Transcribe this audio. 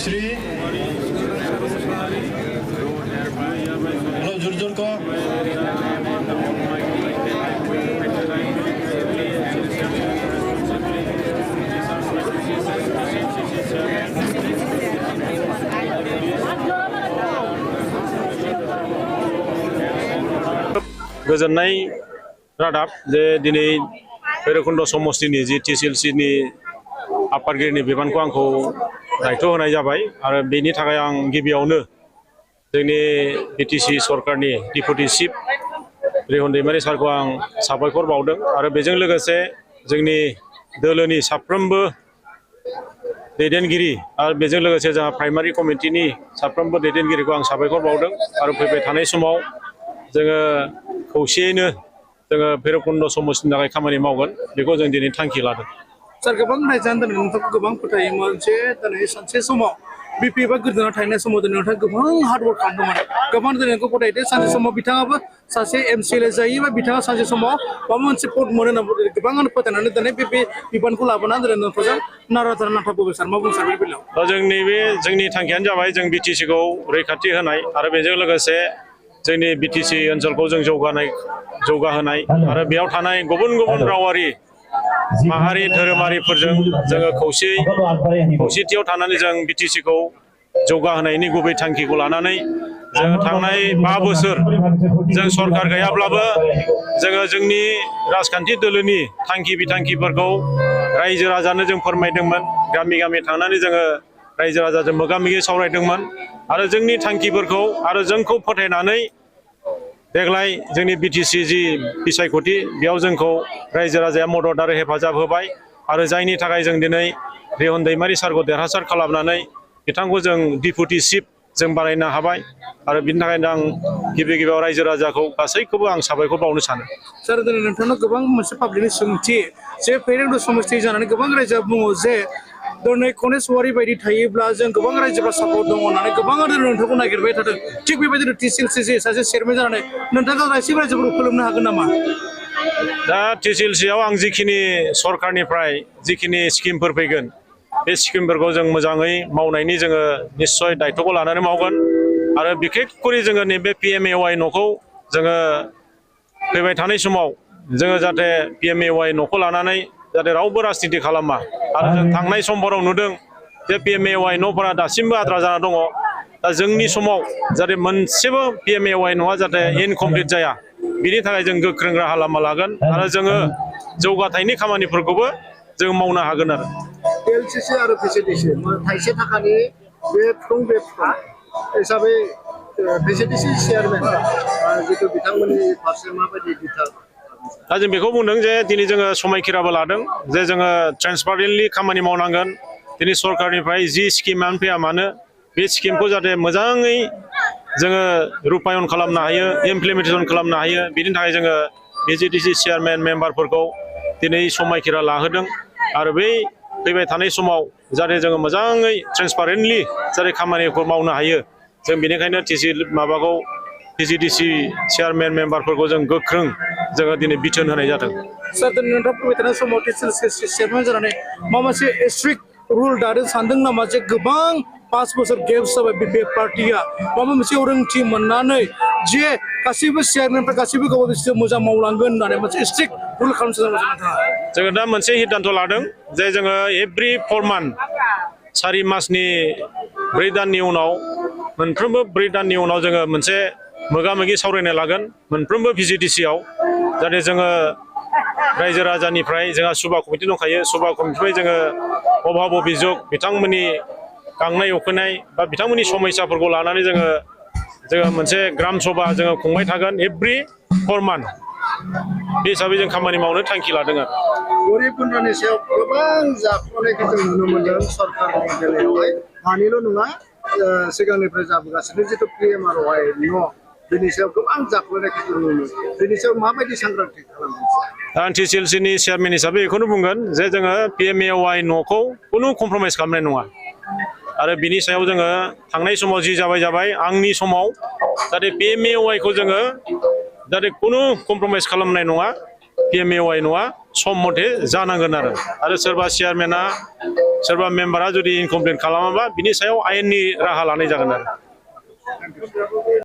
Sri. Halo jujur kok. गोजोननाय रादाब जे दिनै भैरबकुंड समष्टिनि जि TCLCनि आफादगिरिनि बिबानखौ आंखौ दायथ' होनाय जाबाय आरो बेनि थाखाय आं गिबियावनो जोंनि BTC सरकारनि डिपुटि चिफ रिहन दैमारि सारखौ आं साबायखर बावदों आरो बेजों लोगोसे जोंनि दोलोनि साफ्रोमबो दैदेनगिरि आरो बेजों लोगोसे जोंहा प्राइमारि कमिटिनि साफ्रोमबो दैदेनगिरिखौ आं साबायखर बावदों आरो फैबाय थानाय समाव जोङो खौसेयैनो जोङो भैरबकुंड समष्टिनि थाखाय खामानि मावगोन बेखौ जों दिनै थांखि लादों। सार गोबां नायजानो दोनै नोंथांखौ गोबां फोथायोमोन जे दिनै सानसे समाव BP एबा गोदोना थाहैनाय समाव दिनै नोंथाङा गोबां हार्डवर्क खालामदोंमोन गोबां दिनै नोंखौ फोथायदो सानसे समाव बिथाङाबो सासे MCLA जायो बा बिथाङा सानसे समाव माबा मोनसे पद मोनो होनना गोबाङानो फोथायनानै दिनै बे बिबानखौ लाबोनानै दिनै नोंथांजों नारा नांथाबोबाय सार मा बुंनो सार बे बेलायाव? जोंनि थांखियानो जाबाय जों BTCखौ रैखाथि होनाय आरो बेजों लोगोसे जोंनि BTC ओनसोलखौ जों जौगाहोनाय आरो बेयाव थानाय गुबुन गुबुन रावारि माहारि धोरोमारिफोरजों जोङो खौसेथियाव थानानै जों BTCखौ जौगाहोनायनि गुबै थांखिखौ लानानै जों थांनाय 5 बोसोर जों सरकार गैयाब्लाबो जोङो जोंनि राजखान्थि दोलोनि थांखि बिथांखिफोरखौ रायजो राजानो जों फोरमायदोंमोन गामि गामि थांनानै जोङो रायजो राजाजों मोगा-मोगि सावरायदोंमोन आरो जोंनि थांखिफोरखौ आरो जोंखौ फोथायनानै देग्लाय जोंनि BTC जि बिसायख'थि बेयाव जोंखौ रायजो राजाया मदद आरो हेफाजाब होबाय आरो जायनि थाखाय जों दिनै रिहन दैमारि सारखौ देरहासार खालामनानै बिथांखौ जों डिपुटि चिफ जों बानायनो हाबाय आरो बिनि थाखायनो आं गिबियाव रायजो राजाखौ गासैखौबो आं साबायखर बावनो सानो। सार दिनै नोंथांनाव गोबां मोनसे पाब्लिकनि सोंथि जे भैरबकुंड समष्टि जानानै गोबां रायजोआ बुङो जे दिनै गणेश वारि बायदि थायोब्ला जों गोबां रायजोफ्रा सापर्ट दङ होननानै गोबाङानो नोंथांखौ नागिरबाय थादों थिग बेबायदिनो TCLC सासे चेयारमेन जानानै नोंथाङा गासैबो रायजोफोरखौ खुलुमनो हागोन नामा? दा TCLCआव आं जिखिनि सरकारनिफ्राय जिखिनि स्किमफोर फैगोन बे स्किमफोरखौ जों मोजाङै मावनायनि जोङो निस्सय दायथ'खौ लानानै मावगोन आरो बिखेखकरि जोङो नैबे PMAY न'खौ जोङो फैबाय थानाय समाव जोङो जाहाथे PMAY न'खौ लानानै जाहाथे रावबो राजनिति खालामा आरो जों थांनाय समफोराव नुदों जे PMAY न'फोरा दासिमबो आद्रा जाना दङ दा जोंनि समाव जाहाथे मोनसेबो PMAY न'आ जाहाथे इनकमप्लिट जाया बिनि थाखाय जों गोख्रों राहा लामा लागोन आरो जोङो जौगाथायनि खामानिफोरखौबो जों मावनो हागोन आरो TCLC आरो VCDC थाइसे थाखानि बे बिफां हिसाबै VCDC चेयारमेन जितु बिथांमोननि फारसे माबायदि दिथा दा जों बेखौ बुंदों जे दिनै जोङो समायखिराबो लादों जे जोङो ट्रेन्सपारेन्टलि खामानि मावनांगोन दिनै सरकारनिफ्राय जि स्किमानो फैया मानो बे स्किमखौ जाहाथे मोजाङै जोङो रुपायन खालामनो हायो इमप्लिमेन्टेसन खालामनो हायो बिनि थाखाय जोङो VCDC चेयारमेन मेम्बारफोरखौ दिनै समायखिरा लाहोदों आरो बै फैबाय थानाय समाव जाहाथे जोङो मोजाङै ट्रेन्सपारेन्टलि जाहाथे खामानिखौ मावनो हायो जों बेनिखायनो VCDC चेयारमेन मेम्बारफोरखौ जों गोख्रों जोङो दिनै बिथोन होनाय जादों। सार दिनै नोंथाङा फैबाय थानाय समाव TCLC चेयारमेन जानानै माबा मोनसे स्ट्रिक्ट रुल दादों सानदों नामा जे गोबां 5 बोसोर गेप्स जाबाय BP पार्टिया माबा मोनसे रोंथि मोननानै जे गासैबो चेयारमेनफ्रा गासैबो गाव बिसोर मोजां मावलांगोन होननानै मोनसे स्ट्रिक्ट रुल खालामनो नोंथाङा जोङो दा मोनसे सिद्धान्त लादों जे जोङो एभ्रि 4 मान्थ 4 मासनि 4 दाननि उनाव मोनफ्रोमबो 4 दाननि उनाव जोङो मोनसे मोगा-मोगि सावरायनाय लागोन मोनफ्रोमबो VCDCआव जाहाथे जोङो रायजो राजानिफ्राय जोंहा सुबा कमिटि दंखायो सुबा कमिटिनिफ्राय जोङो अभाब अभियोग बिथांमोननि गांनाय उखैनाय बा बिथांमोननि समस्याफोरखौ लानानै जोङो मोनसे ग्राम सभा जोङो खुंबाय थागोन एभ्रि 4 मान्थ बे हिसाबै जों खामानि मावनो थांखि लादों आरो गरिब गुन्द्रानि सायाव गोबां जाखुमानायखौ जों नुनो मोनदों सरकारनि बेलायावहाय हानिल' नङा सिगांनिफ्राय जाबोगासिनो जितु PMRY न' बेनि सायाव गोबां जाखुमानायखौ जों नुनो मोनो बेनि सायाव माबायदि सांग्रांथि खालामदों? आं TCLCनि चेयारमेन हिसाबै बेखौनो बुंगोन जे जोङो PMAY न'खौ खुनु कमप्रमाइस खालामनाय नङा आरो बिनि सायाव जोङो थांनाय समाव जि जाबाय आंनि समाव जाहाथे PMAYखौ जोङो जाहाथे खुनु कमप्रमाइस खालामनाय नङा PMAY नङा सम मथे जानांगोन आरो सोरबा चेयारमेना सोरबा मेम्बारा जुदि इनकमप्लेन खालामाबा बिनि सायाव आयेननि राहा लानाय जागोन आरो